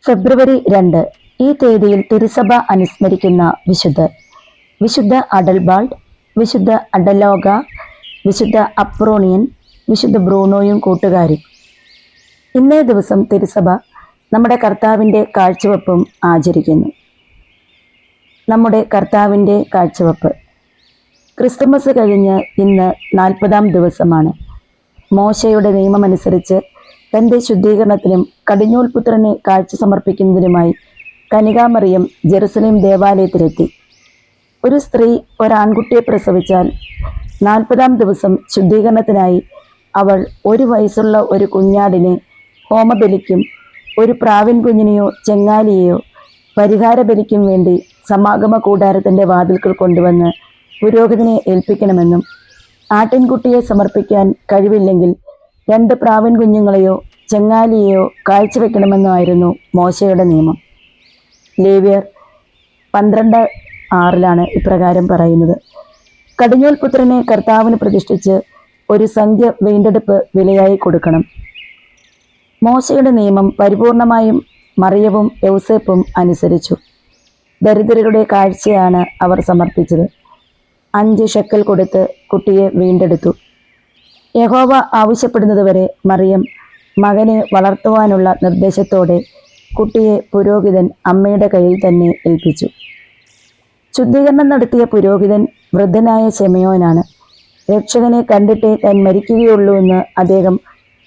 ഫെബ്രുവരി 2 ഈ തീയതിയിൽ തിരുസഭ അനുസ്മരിക്കുന്ന വിശുദ്ധ അഡൽബാൾഡ്, വിശുദ്ധ അഡലോഗ, വിശുദ്ധ അപ്രോണിയൻ, വിശുദ്ധ ബ്രൂണോയും കൂട്ടുകാരും. ഇന്നേ ദിവസം തിരുസഭ നമ്മുടെ കർത്താവിൻ്റെ കാഴ്ചവെപ്പും ആചരിക്കുന്നു. നമ്മുടെ കർത്താവിൻ്റെ കാഴ്ചവെപ്പ് ക്രിസ്തുമസ് കഴിഞ്ഞ് ഇന്ന് 40-ാം ദിവസമാണ്. മോശയുടെ നിയമമനുസരിച്ച് തൻ്റെ ശുദ്ധീകരണത്തിനും കടിഞ്ഞൂൽ പുത്രനെ കാഴ്ച സമർപ്പിക്കുന്നതിനുമായി കനികാമറിയം ജെറുസലേം ദേവാലയത്തിലെത്തി. ഒരു സ്ത്രീ ഒരാൺകുട്ടിയെ പ്രസവിച്ചാൽ 40-ാം ദിവസം ശുദ്ധീകരണത്തിനായി അവൾ 1 വയസ്സുള്ള ഒരു കുഞ്ഞാടിനെ ഹോമബലിക്കും ഒരു പ്രാവിൻ കുഞ്ഞിനെയോ ചെങ്ങാലിയെയോ പരിഹാര ബലിക്കും വേണ്ടി സമാഗമ കൂടാരത്തിൻ്റെ വാതിൽക്കൽ കൊണ്ടുവന്ന് പുരോഹിതനെ ഏൽപ്പിക്കണമെന്നും ആട്ടിൻകുട്ടിയെ സമർപ്പിക്കാൻ കഴിവില്ലെങ്കിൽ 2 പ്രാവിൻ കുഞ്ഞുങ്ങളെയോ ചെങ്ങാലിയെയോ കാഴ്ചവെക്കണമെന്നായിരുന്നു മോശയുടെ നിയമം. ലേവ്യർ 12:6 ഇപ്രകാരം പറയുന്നത്: കടിഞ്ഞൂൽ പുത്രനെ കർത്താവിന് പ്രതിഷ്ഠിച്ച് ഒരു സംഖ്യ വീണ്ടെടുപ്പ് വിലയായി കൊടുക്കണം. മോശയുടെ നിയമം പരിപൂർണമായും മറിയവും യൗസേപ്പും അനുസരിച്ചു. ദരിദ്രരുടെ കാഴ്ചയാണ് അവർ സമർപ്പിച്ചത്. 5 ഷെക്കൽ കൊടുത്ത് കുട്ടിയെ വീണ്ടെടുത്തു. യഹോവ ആവശ്യപ്പെടുന്നതുവരെ മറിയം മകനെ വളർത്തുവാനുള്ള നിർദ്ദേശത്തോടെ കുട്ടിയെ പുരോഹിതൻ അമ്മയുടെ കയ്യിൽ തന്നെ ഏൽപ്പിച്ചു. ശുദ്ധീകരണം നടത്തിയ പുരോഹിതൻ വൃദ്ധനായ ശെമയോനാണ്. രക്ഷകനെ കണ്ടിട്ടേ താൻ മരിക്കുകയുള്ളൂ എന്ന് അദ്ദേഹം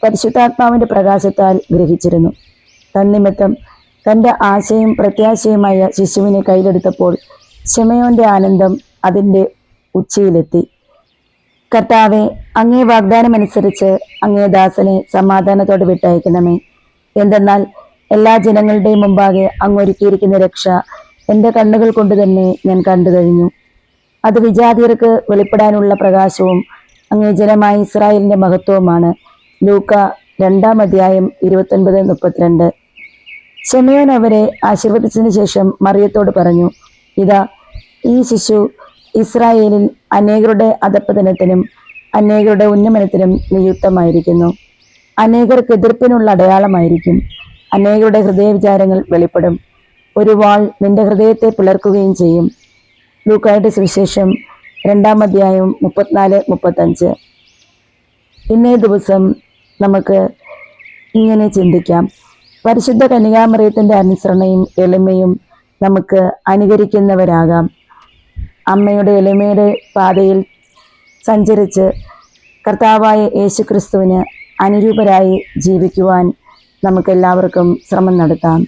പരിശുദ്ധാത്മാവിൻ്റെ പ്രകാശത്താൽ ഗ്രഹിച്ചിരുന്നു. തന്നിമിത്തം തൻ്റെ ആശയും പ്രത്യാശയുമായ ശിശുവിനെ കയ്യിലെടുത്തപ്പോൾ ശെമയോന്റെ ആനന്ദം അതിൻ്റെ ഉച്ചിയിലെത്തി. കർത്താവെ, അങ്ങേ വാഗ്ദാനമനുസരിച്ച് അങ്ങേ ദാസനെ സമാധാനത്തോടെ വിട്ടയക്കണമേ. എന്തെന്നാൽ എല്ലാ ജനങ്ങളുടെയും മുമ്പാകെ അങ്ങൊരുക്കിയിരിക്കുന്ന രക്ഷ എൻ്റെ കണ്ണുകൾ കൊണ്ട് തന്നെ ഞാൻ കണ്ടു കഴിഞ്ഞു. അത് വിജാതിയർക്ക് വെളിപ്പെടാനുള്ള പ്രകാശവും അങ്ങേ ജനമായ ഇസ്രായേലിൻ്റെ മഹത്വവുമാണ്. ലൂക്ക 2:29-32. ശെമയോൻ അവരെ ആശീർവദിച്ചതിന് ശേഷം മറിയത്തോട് പറഞ്ഞു: ഇതാ, ഈ ശിശു ഇസ്രായേലിൽ അനേകരുടെ അധപ്പതനത്തിനും അനേകരുടെ ഉന്നമനത്തിനും നിയുക്തമായിരിക്കുന്നു. അനേകർക്ക് എതിർപ്പിനുള്ള അടയാളമായിരിക്കും. അനേകരുടെ ഹൃദയവിചാരങ്ങൾ വെളിപ്പെടും. ഒരു വാൾ നിന്റെ ഹൃദയത്തെ പിളർക്കുകയും ചെയ്യും. ലൂക്കായുടെ സുവിശേഷം 2:34-35. ഇന്നേ ദിവസം നമുക്ക് ഇങ്ങനെ ചിന്തിക്കാം: പരിശുദ്ധ കന്യകാമറിയത്തിൻ്റെ അനുസരണയും എളിമയും നമുക്ക് അനുകരിക്കുന്നവരാകാം. അമ്മയുടെ എളിമയുടെ പാതയിൽ സഞ്ചരിച്ച് കർത്താവായ യേശുക്രിസ്തുവിന് അനുരൂപരായി ജീവിക്കുവാൻ നമുക്കെല്ലാവർക്കും ശ്രമം നടത്താം.